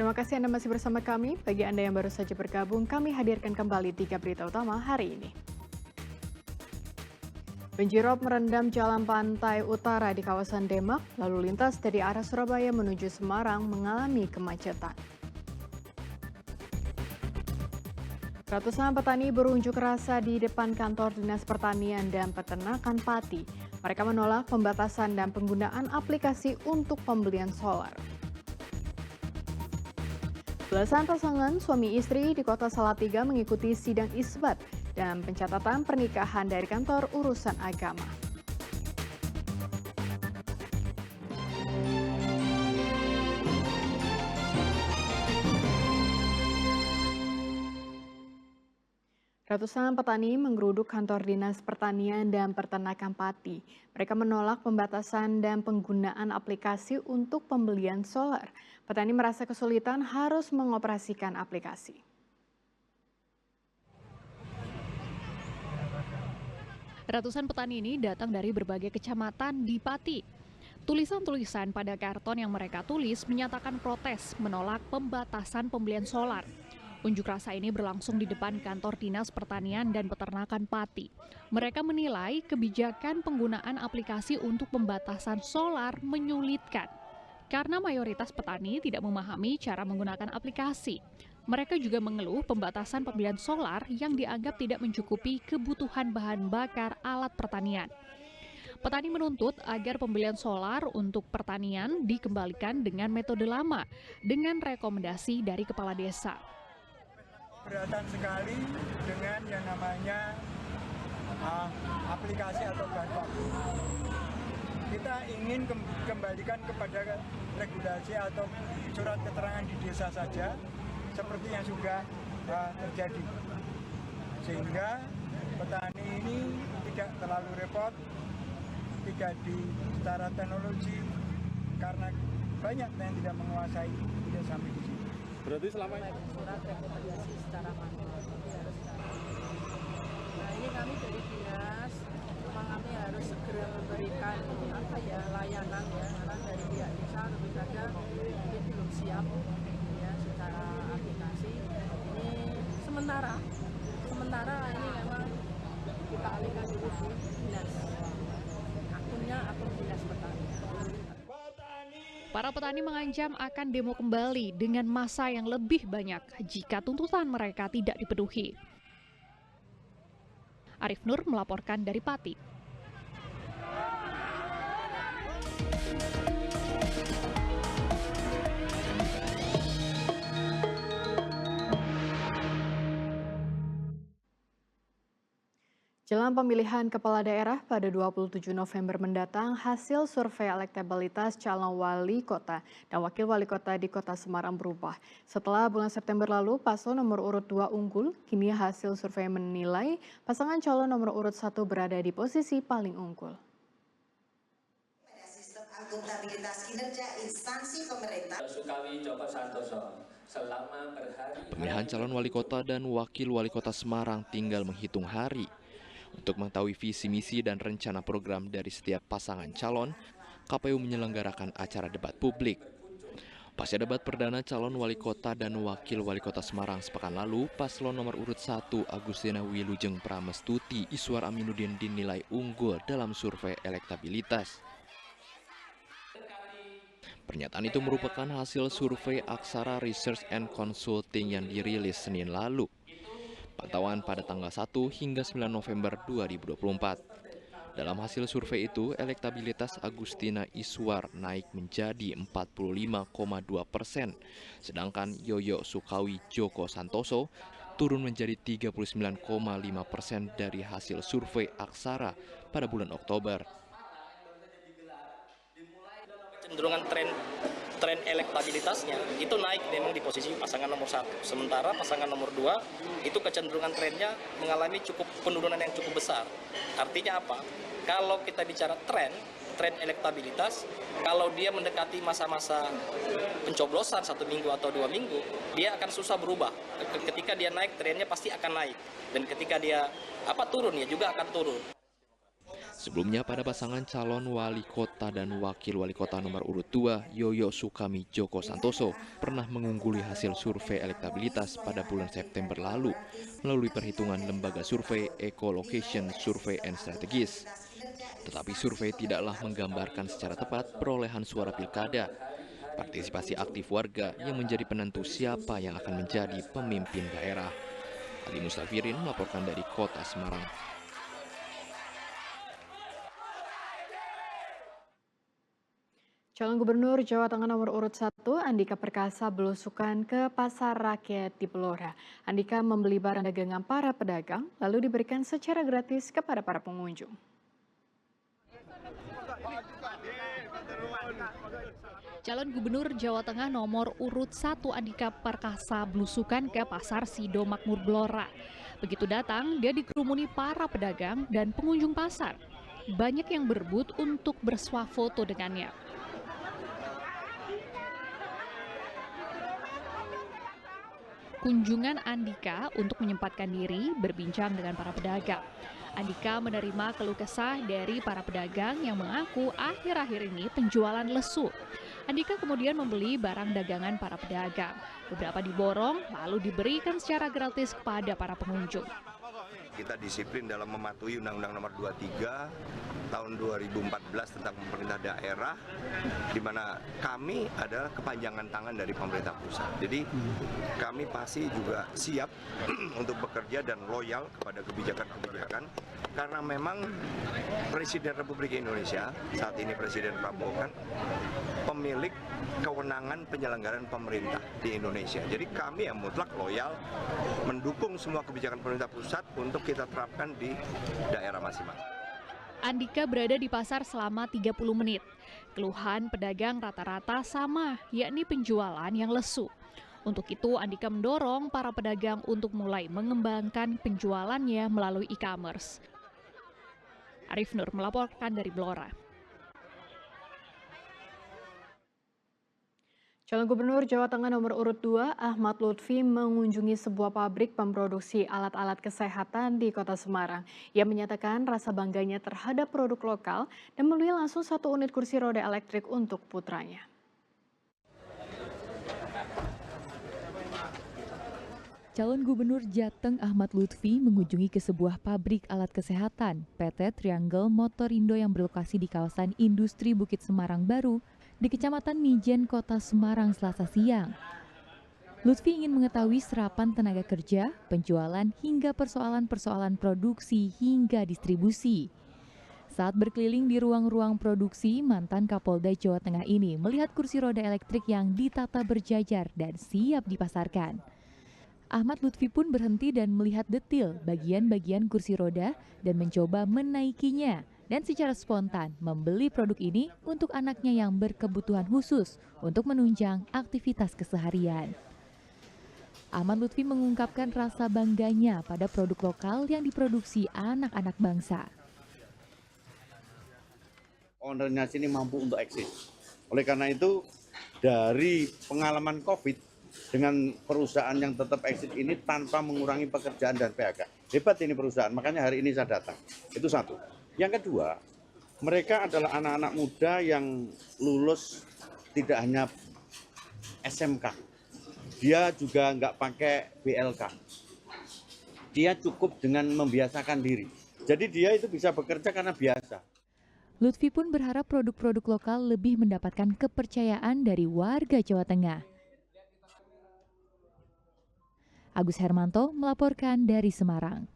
Terima kasih Anda masih bersama kami. Bagi Anda yang baru saja bergabung, kami hadirkan kembali 3 berita utama hari ini. Banjirop merendam jalan pantai utara di kawasan Demak, lalu lintas dari arah Surabaya menuju Semarang mengalami kemacetan. Ratusan petani berunjuk rasa di depan kantor Dinas Pertanian dan Peternakan Pati. Mereka menolak pembatasan dan penggunaan aplikasi untuk pembelian solar. Belasan pasangan suami istri di Kota Salatiga mengikuti sidang isbat dan pencatatan pernikahan dari kantor urusan agama. Ratusan petani menggeruduk kantor Dinas Pertanian dan Peternakan Pati. Mereka menolak pembatasan dan penggunaan aplikasi untuk pembelian solar. Petani merasa kesulitan harus mengoperasikan aplikasi. Ratusan petani ini datang dari berbagai kecamatan di Pati. Tulisan-tulisan pada karton yang mereka tulis menyatakan protes menolak pembatasan pembelian solar. Unjuk rasa ini berlangsung di depan kantor Dinas Pertanian dan Peternakan Pati. Mereka menilai kebijakan penggunaan aplikasi untuk pembatasan solar menyulitkan. Karena mayoritas petani tidak memahami cara menggunakan aplikasi. Mereka juga mengeluh pembatasan pembelian solar yang dianggap tidak mencukupi kebutuhan bahan bakar alat pertanian. Petani menuntut agar pembelian solar untuk pertanian dikembalikan dengan metode lama, dengan rekomendasi dari kepala desa. Keberatan sekali dengan yang namanya aplikasi atau bahan baku. Kita ingin kembalikan kepada regulasi atau surat keterangan di desa saja, seperti yang sudah terjadi. Sehingga petani ini tidak terlalu repot, tidak secara teknologi, karena banyak yang tidak menguasai, tidak sampai di situ. Berarti selama ini surat rekomendasi secara manual. Nah ini kami dari dinas, memang kami harus segera memberikan layanan ya, karena dari pihak desa tentu saja mungkin belum siap ya secara aplikasi. Ini sementara ini memang kita alihkan dulu di dinas, akunnya akun Dinas Pertanian. Para petani mengancam akan demo kembali dengan massa yang lebih banyak jika tuntutan mereka tidak dipenuhi. Arif Nur melaporkan dari Pati. Jelang pemilihan kepala daerah pada 27 November mendatang, hasil survei elektabilitas calon wali kota dan wakil wali kota di Kota Semarang berubah. Setelah bulan September lalu, paslon nomor urut 2 unggul, kini hasil survei menilai pasangan calon nomor urut 1 berada di posisi paling unggul. Pada sistem akuntabilitas kinerja instansi pemerintah. Pemilihan calon wali kota dan wakil wali kota Semarang tinggal menghitung hari. Untuk mengetahui visi misi dan rencana program dari setiap pasangan calon, KPU menyelenggarakan acara debat publik. Pasca debat perdana calon wali kota dan wakil wali kota Semarang sepekan lalu, paslon nomor urut 1 Agustina Wilujeng Pramestuti Iswar Aminuddin dinilai unggul dalam survei elektabilitas. Pernyataan itu merupakan hasil survei Aksara Research and Consulting yang dirilis Senin lalu. Pantauan pada tanggal 1 hingga 9 November 2024. Dalam hasil survei itu, elektabilitas Agustina Iswar naik menjadi 45,2%, sedangkan Yoyo Sukawi Joko Santoso turun menjadi 39,5% dari hasil survei Aksara pada bulan Oktober. Kecenderungan tren elektabilitasnya itu naik memang di posisi pasangan nomor 1. Sementara pasangan nomor 2 itu kecenderungan trennya mengalami penurunan yang cukup besar. Artinya apa? Kalau kita bicara tren elektabilitas, kalau dia mendekati masa-masa pencoblosan 1 minggu atau 2 minggu, dia akan susah berubah. Ketika dia naik, trennya pasti akan naik. Dan ketika dia turun, ya juga akan turun. Sebelumnya pada pasangan calon wali kota dan wakil wali kota nomor urut 2, Yoyo Sukami Joko Santoso, pernah mengungguli hasil survei elektabilitas pada bulan September lalu melalui perhitungan lembaga survei Ecolocation Survey and Strategis. Tetapi survei tidaklah menggambarkan secara tepat perolehan suara pilkada. Partisipasi aktif warga yang menjadi penentu siapa yang akan menjadi pemimpin daerah. Ali Mustafirin melaporkan dari Kota Semarang. Calon Gubernur Jawa Tengah nomor urut 1, Andika Perkasa belusukan ke Pasar Rakyat di Blora. Andika membeli barang dagangan para pedagang, lalu diberikan secara gratis kepada para pengunjung. Calon Gubernur Jawa Tengah nomor urut 1 Andika Perkasa belusukan ke Pasar Sido Makmur Blora. Begitu datang, dia dikerumuni para pedagang dan pengunjung pasar. Banyak yang berebut untuk bersuah foto dengannya. Kunjungan Andika untuk menyempatkan diri berbincang dengan para pedagang. Andika menerima keluh kesah dari para pedagang yang mengaku akhir-akhir ini penjualan lesu. Andika kemudian membeli barang dagangan para pedagang. Beberapa diborong lalu diberikan secara gratis kepada para pengunjung. Kita disiplin dalam mematuhi Undang-Undang Nomor 23 tahun 2014 tentang pemerintah daerah, di mana kami adalah kepanjangan tangan dari pemerintah pusat. Jadi kami pasti juga siap untuk bekerja dan loyal kepada kebijakan-kebijakan, karena memang Presiden Republik Indonesia, saat ini Presiden Prabowo kan pemilik kewenangan penyelenggaraan pemerintah di Indonesia. Jadi kami yang mutlak loyal mendukung semua kebijakan pemerintah pusat untuk kita terapkan di daerah masing-masing. Andika berada di pasar selama 30 menit. Keluhan pedagang rata-rata sama, yakni penjualan yang lesu. Untuk itu, Andika mendorong para pedagang untuk mulai mengembangkan penjualannya melalui e-commerce. Arif Nur melaporkan dari Blora. Calon Gubernur Jawa Tengah nomor urut 2, Ahmad Lutfi mengunjungi sebuah pabrik pemproduksi alat-alat kesehatan di Kota Semarang. Ia menyatakan rasa bangganya terhadap produk lokal dan membeli langsung 1 unit kursi roda elektrik untuk putranya. Calon Gubernur Jateng Ahmad Lutfi mengunjungi ke sebuah pabrik alat kesehatan PT Triangle Motorindo yang berlokasi di kawasan industri Bukit Semarang Baru di Kecamatan Mijen, Kota Semarang, Selasa siang. Lutfi ingin mengetahui serapan tenaga kerja, penjualan, hingga persoalan-persoalan produksi hingga distribusi. Saat berkeliling di ruang-ruang produksi, mantan Kapolda Jawa Tengah ini melihat kursi roda elektrik yang ditata berjajar dan siap dipasarkan. Ahmad Lutfi pun berhenti dan melihat detil bagian-bagian kursi roda dan mencoba menaikinya. Dan secara spontan membeli produk ini untuk anaknya yang berkebutuhan khusus untuk menunjang aktivitas keseharian. Ahmad Lutfi mengungkapkan rasa bangganya pada produk lokal yang diproduksi anak-anak bangsa. Ownernya sini mampu untuk eksis. Oleh karena itu, dari pengalaman COVID dengan perusahaan yang tetap eksis ini tanpa mengurangi pekerjaan dan PHK. Hebat ini perusahaan, makanya hari ini saya datang. Itu satu. Yang kedua, mereka adalah anak-anak muda yang lulus tidak hanya SMK. Dia juga nggak pakai BLK. Dia cukup dengan membiasakan diri. Jadi dia itu bisa bekerja karena biasa. Lutfi pun berharap produk-produk lokal lebih mendapatkan kepercayaan dari warga Jawa Tengah. Agus Hermanto melaporkan dari Semarang.